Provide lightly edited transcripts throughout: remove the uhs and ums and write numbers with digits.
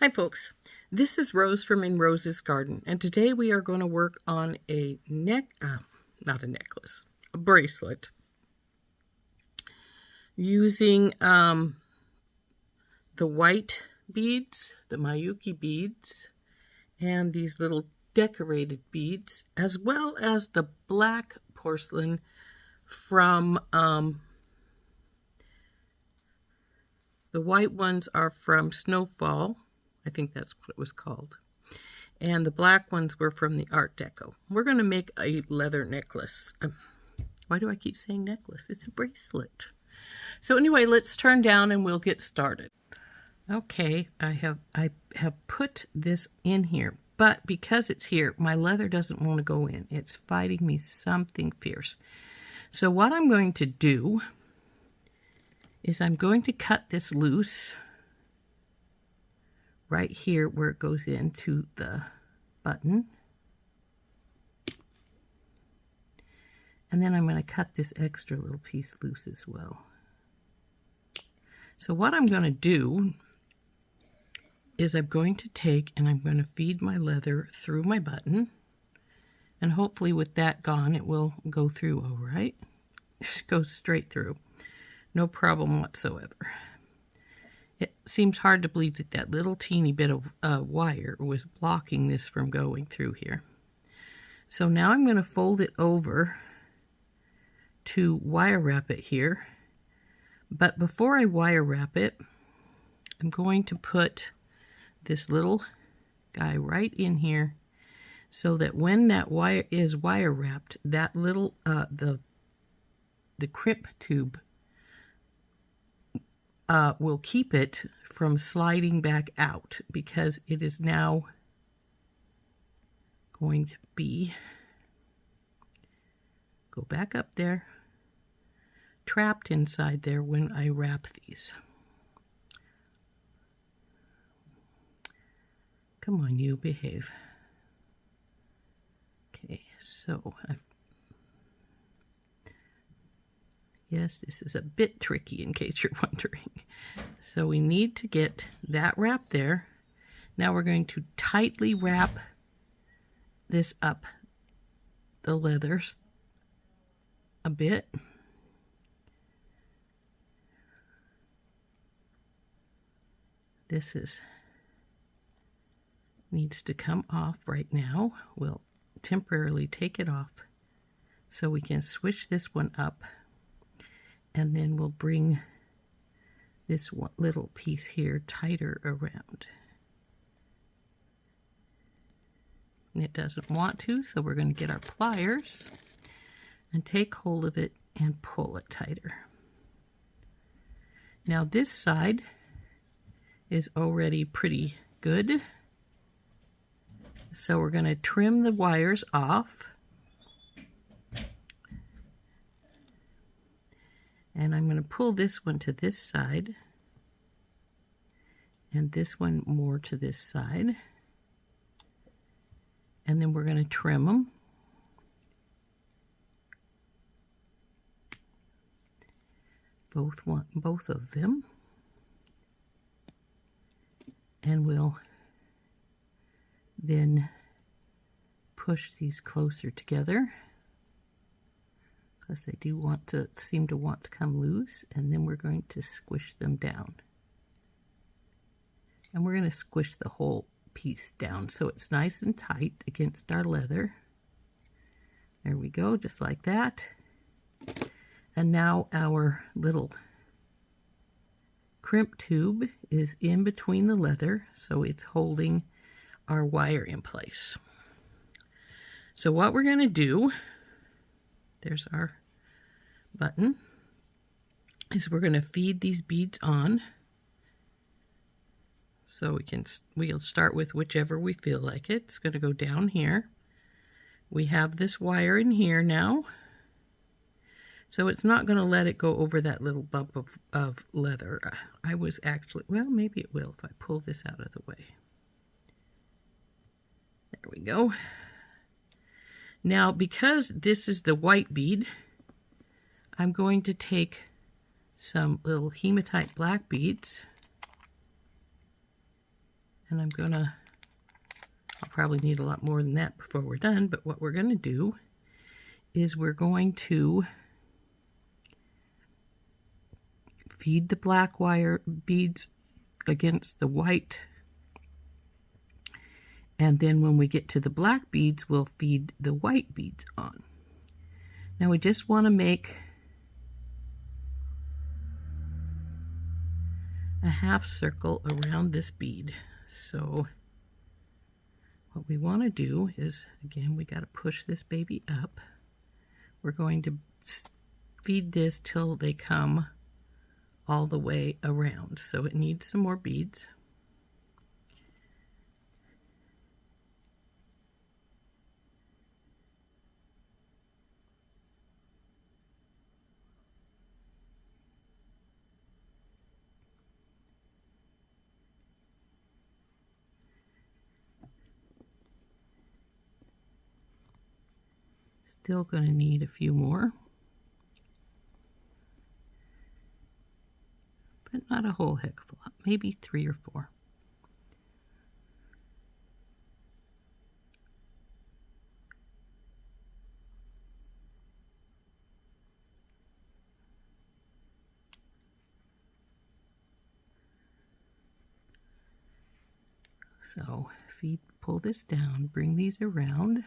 Hi folks, this is Rose from In Rose's Garden, and today we are going to work on a not a necklace, a bracelet using the white beads, the Miyuki beads, and these little decorated beads, as well as the black porcelain from the white ones are from Snowfall. I think that's what it was called. And the black ones were from the Art Deco. We're going to make a leather necklace. Why do I keep saying necklace? It's a bracelet. So anyway, let's turn down and we'll get started. Okay, I have put this in here, but because it's here, my leather doesn't want to go in. It's fighting me something fierce. So what I'm going to do is I'm going to cut this loose right here where it goes into the button. And then I'm going to cut this extra little piece loose as well. So what I'm going to do is I'm going to take and I'm going to feed my leather through my button. And hopefully with that gone, it will go through all right. It goes straight through. No problem whatsoever. It seems hard to believe that that little teeny bit of wire was blocking this from going through here. So now I'm going to fold it over to wire wrap it here. But before I wire wrap it, I'm going to put this little guy right in here so that when that wire is wire wrapped, that little, the crimp tube will keep it from sliding back out, because it is now going to be, go back up there, trapped inside there when I wrap these. Come on, you, behave. Okay, so yes, this is a bit tricky in case you're wondering. So we need to get that wrapped there. Now we're going to tightly wrap this up the leathers a bit. This needs to come off right now. We'll temporarily take it off so we can switch this one up. And then we'll bring this one little piece here tighter around. And it doesn't want to, so we're going to get our pliers and take hold of it and pull it tighter. Now this side is already pretty good. So we're going to trim the wires off. And I'm going to pull this one to this side, and this one more to this side. And then we're going to trim them. Both of them. And we'll then push these closer together, because they do seem to want to come loose, and then we're going to squish them down. And we're going to squish the whole piece down so it's nice and tight against our leather. There we go, just like that. And now our little crimp tube is in between the leather, so it's holding our wire in place. So what we're going to do, there's our button, is we're going to feed these beads on. So we'll start with whichever we feel like it. It's going to go down here. We have this wire in here now. So it's not going to let it go over that little bump of leather. I was actually, well, maybe it will if I pull this out of the way. There we go. Now, because this is the white bead, I'm going to take some little hematite black beads And I'll probably need a lot more than that before we're done, but what we're gonna do is we're going to feed the black wire beads against the white, and then when we get to the black beads, we'll feed the white beads on. Now we just want to make a half circle around this bead. So what we want to do is, again, we got to push this baby up. We're going to feed this till they come all the way around. So it needs some more beads. Still going to need a few more, but not a whole heck of a lot, maybe 3 or 4. So pull this down, bring these around,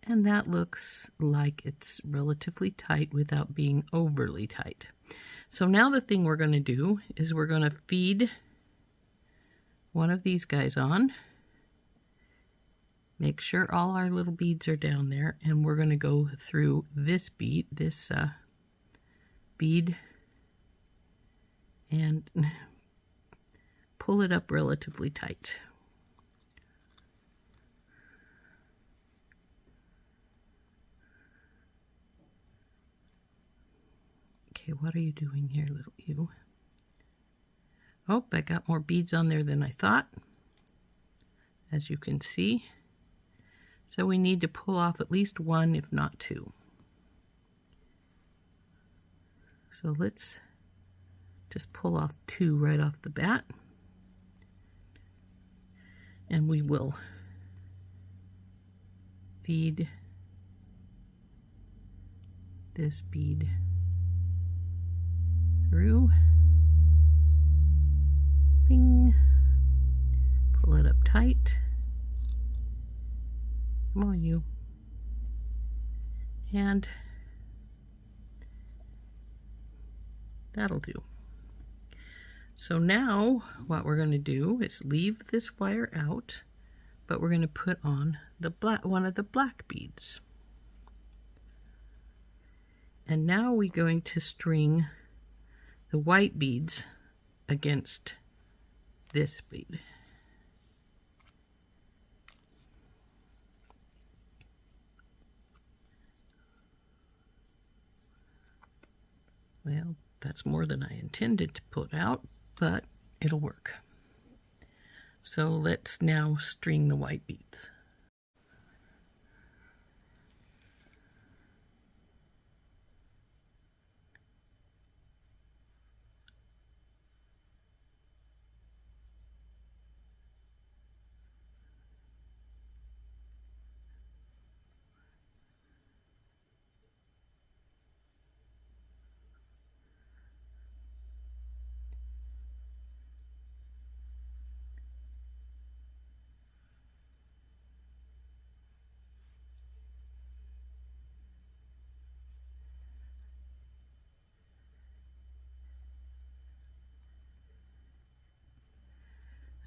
and that looks like it's relatively tight without being overly tight. So now the thing we're going to do is we're going to feed one of these guys on. Make sure all our little beads are down there, and we're going to go through this bead, and pull it up relatively tight. Okay, what are you doing here, little you? Oh, I got more beads on there than I thought, as you can see. So we need to pull off at least 1, if not 2. So let's just pull off 2 right off the bat. And we will feed this bead through, bing, pull it up tight, come on you, and that'll do. So now what we're going to do is leave this wire out, but we're going to put on one of the black beads. And now we're going to string the white beads against this bead. Well, that's more than I intended to put out, but it'll work. So let's now string the white beads.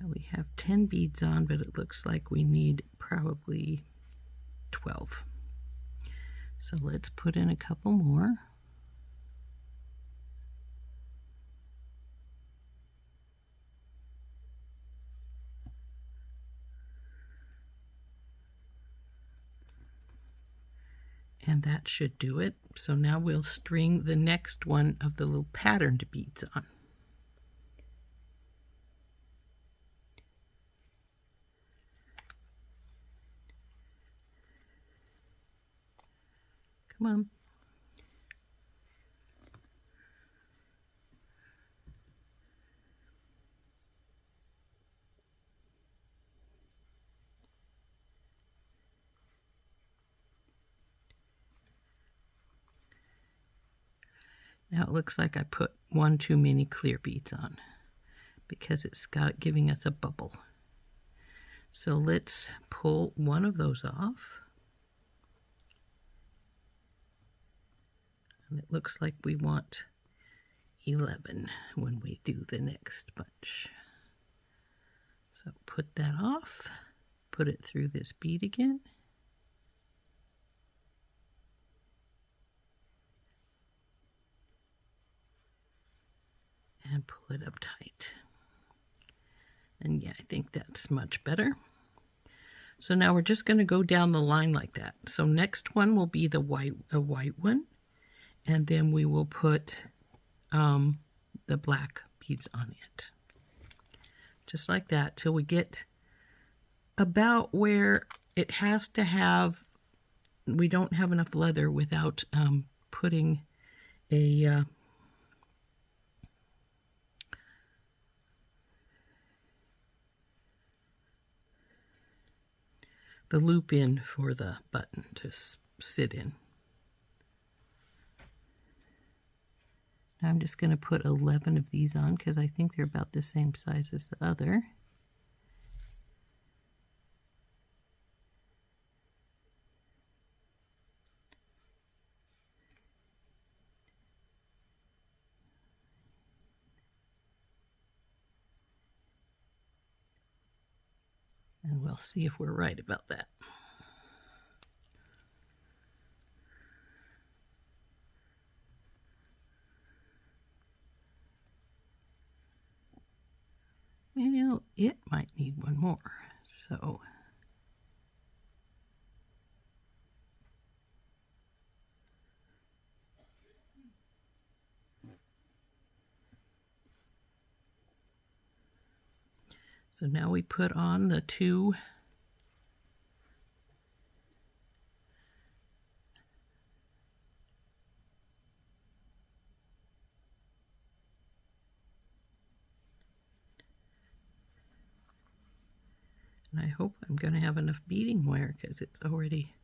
We have 10 beads on, but it looks like we need probably 12. So let's put in a couple more. And that should do it. So now we'll string the next one of the little patterned beads on. Come on. Now it looks like I put one too many clear beads on because it's giving us a bubble. So let's pull one of those off. And it looks like we want 11 when we do the next bunch. So put that off, put it through this bead again. And pull it up tight. And yeah, I think that's much better. So now we're just going to go down the line like that. So next one will be a white one, and then we will put the black beads on it. Just like that till we get about where it has to have, we don't have enough leather without putting a the loop in for the button to sit in. Now I'm just going to put 11 of these on because I think they're about the same size as the other. And we'll see if we're right about that. Well, it might need one more, so now we put on the two and I hope I'm going to have enough beading wire because it's already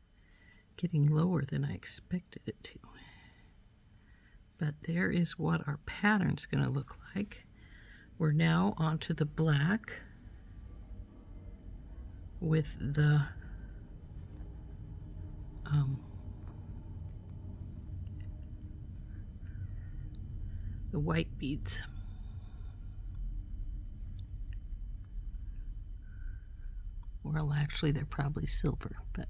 getting lower than I expected it to. But there is what our pattern's going to look like. We're now onto the black with the white beads. Well, actually, they're probably silver, but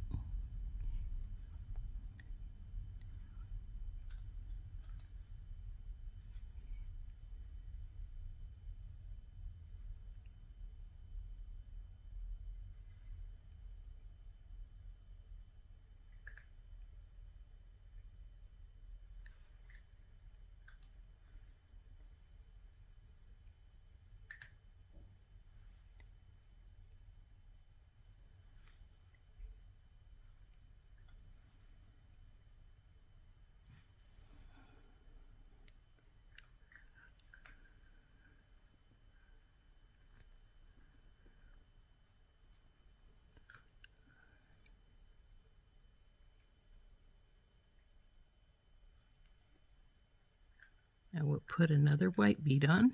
I will put another white bead on.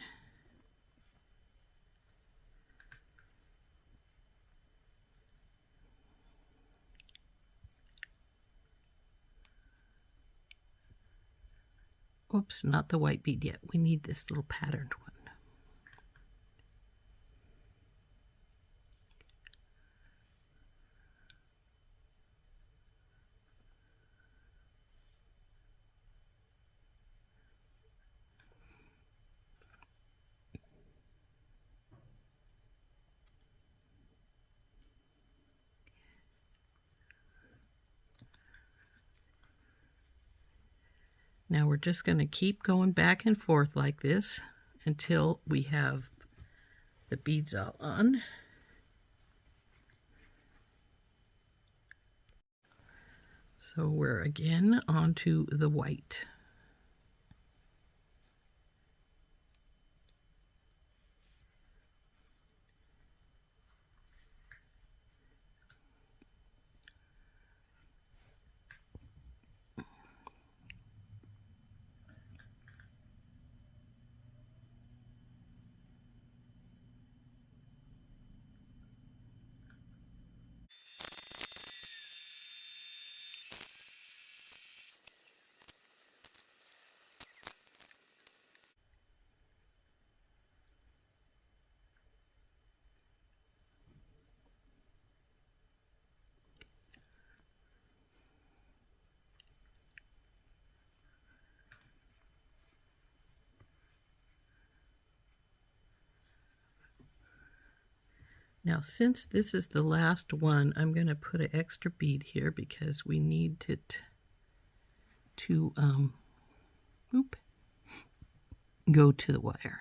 Oops, not the white bead yet. We need this little patterned one. Now we're just going to keep going back and forth like this until we have the beads all on. So we're again onto the white. Now, since this is the last one, I'm going to put an extra bead here because we need it to go to the wire.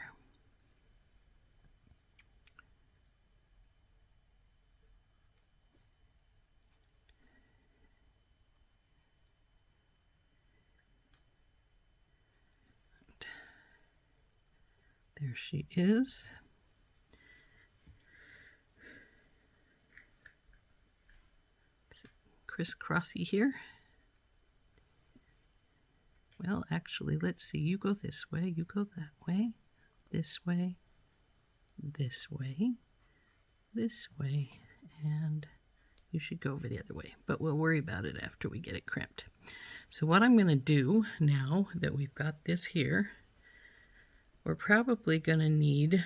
There she is. Crisscrossy here. Well, actually, let's see. You go this way, you go that way, this way, this way, this way, and you should go over the other way. But we'll worry about it after we get it crimped. So what I'm going to do now that we've got this here, we're probably going to need,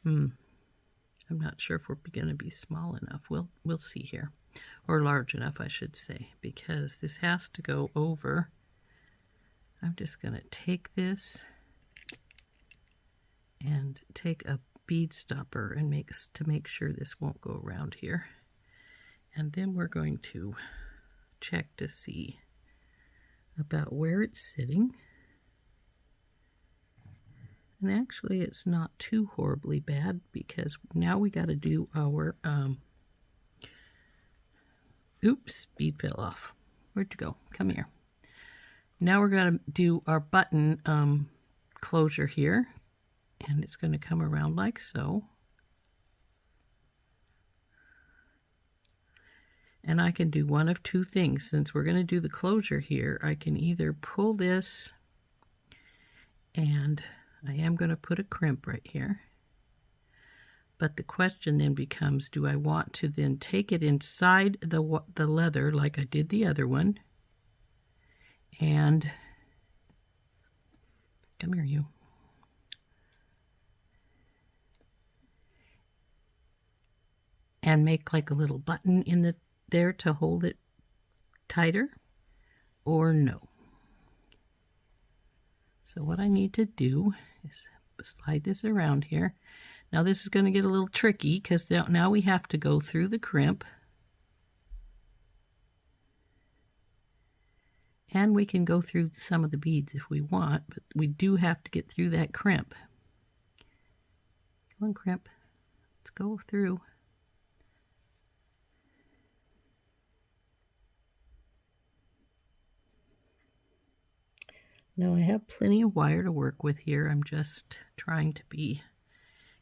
I'm not sure if we're going to be small enough. We'll see here. Or large enough, I should say, because this has to go over. I'm just going to take this and take a bead stopper and make sure this won't go around here. And then we're going to check to see about where it's sitting. And actually, it's not too horribly bad because now we got to do our, oops, bead fell off. Where'd you go? Come here. Now we're going to do our button closure here. And it's going to come around like so. And I can do one of two things. Since we're going to do the closure here, I can either pull this, and I am going to put a crimp right here. But the question then becomes, do I want to then take it inside the leather like I did the other one? And come here, you. And make like a little button in there to hold it tighter, or no. So what I need to do is slide this around here. Now this is going to get a little tricky because now we have to go through the crimp. And we can go through some of the beads if we want, but we do have to get through that crimp. Come on, crimp. Let's go through. Now I have plenty of wire to work with here. I'm just trying to be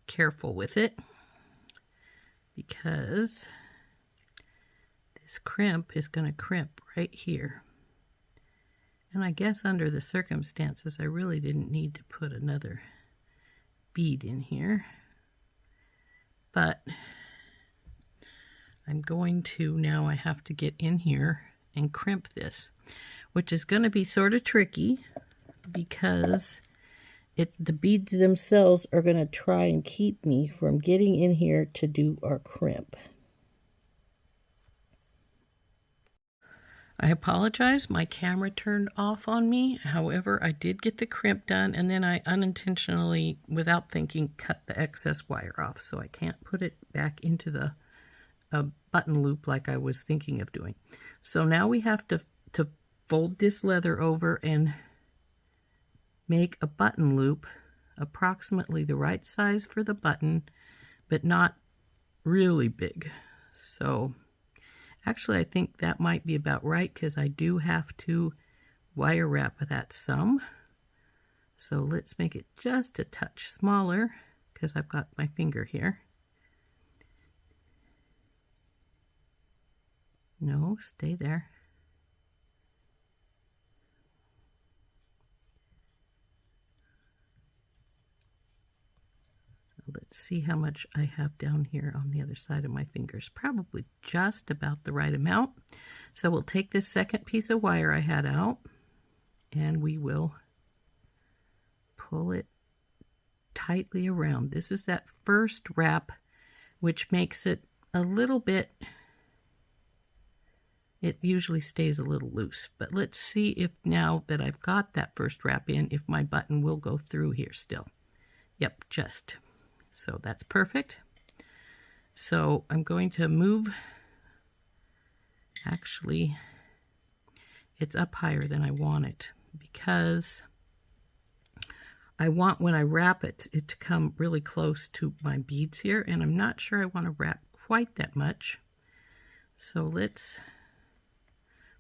careful with it because this crimp is going to crimp right here. And I guess under the circumstances, I really didn't need to put another bead in here. But I'm going to, now I have to get in here and crimp this, which is going to be sort of tricky because the beads themselves are going to try and keep me from getting in here to do our crimp. I apologize, my camera turned off on me. However, I did get the crimp done, and then I unintentionally, without thinking, cut the excess wire off, so I can't put it back into the button loop like I was thinking of doing. So now we have to fold this leather over and make a button loop approximately the right size for the button, but not really big. So actually, I think that might be about right because I do have to wire wrap that some. So let's make it just a touch smaller because I've got my finger here. No, stay there. Let's see how much I have down here on the other side of my fingers. Probably just about the right amount. So we'll take this second piece of wire I had out and we will pull it tightly around. This is that first wrap, which makes it a little bit, it usually stays a little loose. But let's see if now that I've got that first wrap in, if my button will go through here still. Yep, just. So that's perfect. So I'm going to move, actually it's up higher than I want it, because I want, when I wrap it, it to come really close to my beads here, and I'm not sure I want to wrap quite that much. So let's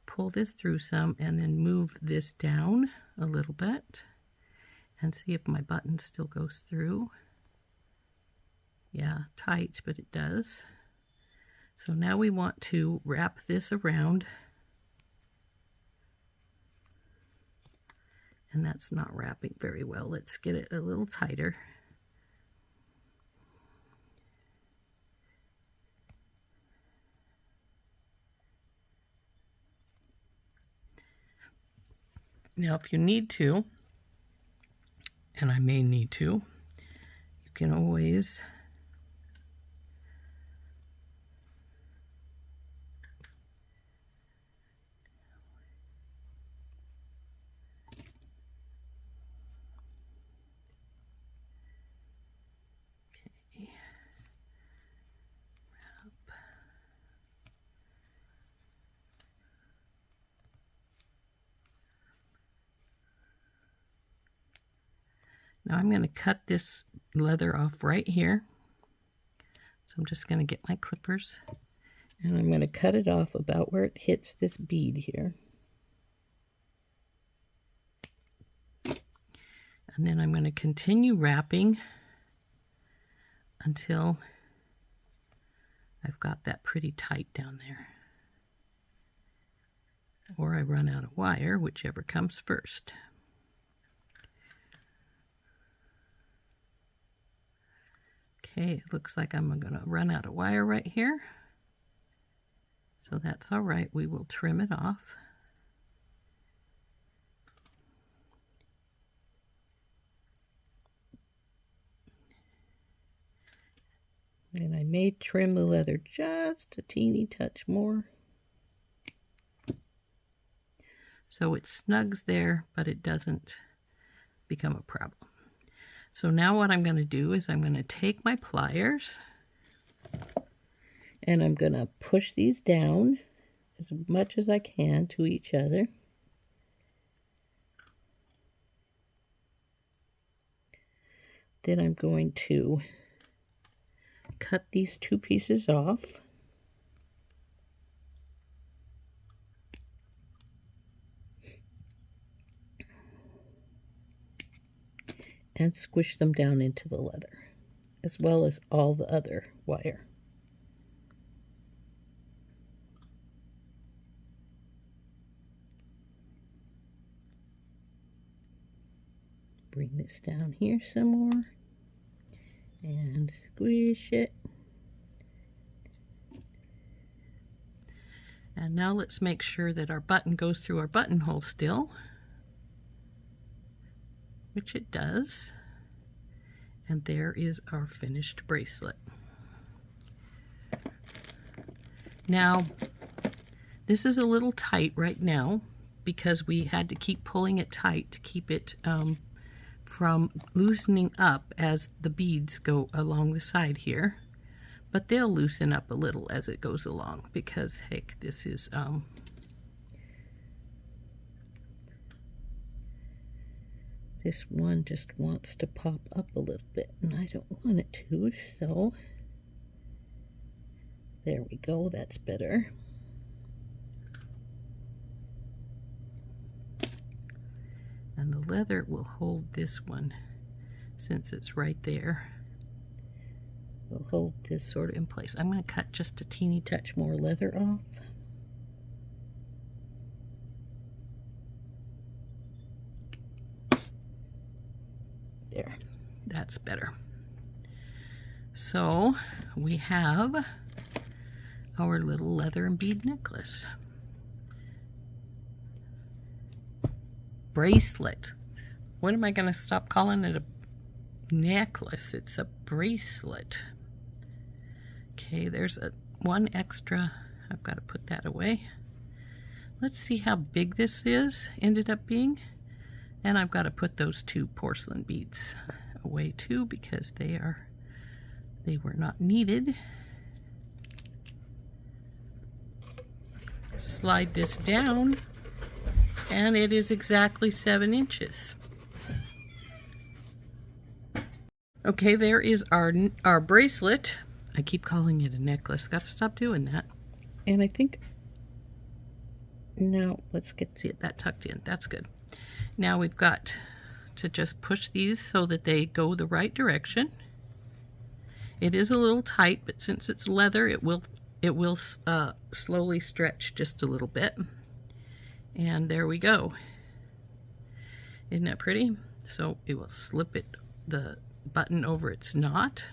pull this through some and then move this down a little bit and see if my button still goes through. Yeah, tight, but it does. So now we want to wrap this around, and that's not wrapping very well. Let's get it a little tighter. Now, if you need to, and I may need to, you can always now I'm going to cut this leather off right here. So I'm just going to get my clippers, and I'm going to cut it off about where it hits this bead here. And then I'm going to continue wrapping until I've got that pretty tight down there. Or I run out of wire, whichever comes first. Okay, it looks like I'm going to run out of wire right here. So that's all right. We will trim it off. And I may trim the leather just a teeny touch more, so it snugs there, but it doesn't become a problem. So now what I'm going to do is I'm going to take my pliers and I'm going to push these down as much as I can to each other. Then I'm going to cut these two pieces off. And squish them down into the leather, as well as all the other wire. Bring this down here some more and squish it. And now let's make sure that our button goes through our buttonhole still, which it does. And there is our finished bracelet. Now, this is a little tight right now because we had to keep pulling it tight to keep it from loosening up as the beads go along the side here. But they'll loosen up a little as it goes along because, heck, this is this one just wants to pop up a little bit, and I don't want it to, so there we go, that's better. And the leather will hold this one since it's right there. We'll hold this sort of in place. I'm going to cut just a teeny touch more leather off. There, that's better. So we have our little leather and bead necklace. Bracelet. When am I going to stop calling it a necklace? It's a bracelet. Okay, there's one extra. I've got to put that away. Let's see how big this ended up being. And I've got to put those two porcelain beads away too because they are They were not needed. Slide this down, and it is exactly 7 inches. Okay, there is our bracelet. I keep calling it a necklace. Gotta stop doing that. And I think, now let's see that tucked in. That's good. Now we've got to just push these so that they go the right direction. It is a little tight, but since it's leather, it will slowly stretch just a little bit. And there we go. Isn't that pretty? So it will slip the button over its knot,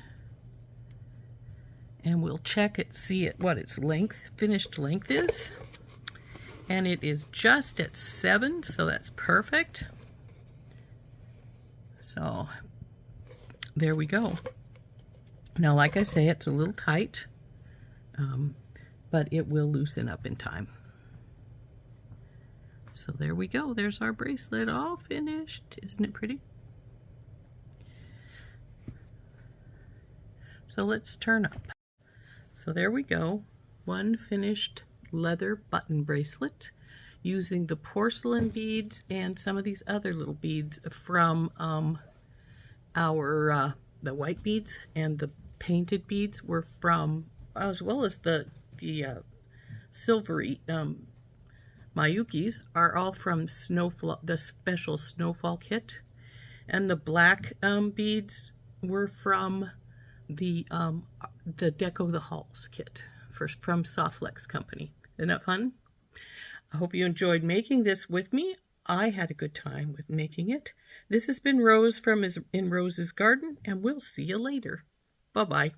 and we'll check it, see what its finished length is, and it is just at 7, so that's perfect. So there we go. Now, like I say, it's a little tight, but it will loosen up in time. So there we go. There's our bracelet all finished. Isn't it pretty? So let's turn up. So there we go. One finished leather button bracelet using the porcelain beads and some of these other little beads from the white beads, and the painted beads were from, as well as the silvery Mayukis are all from the special Snowfall kit, and the black beads were from the Deco the Halls kit from SoftFlex company. Isn't that fun? I hope you enjoyed making this with me. I had a good time with making it. This has been Rose from In Rose's Garden, and we'll see you later. Bye-bye.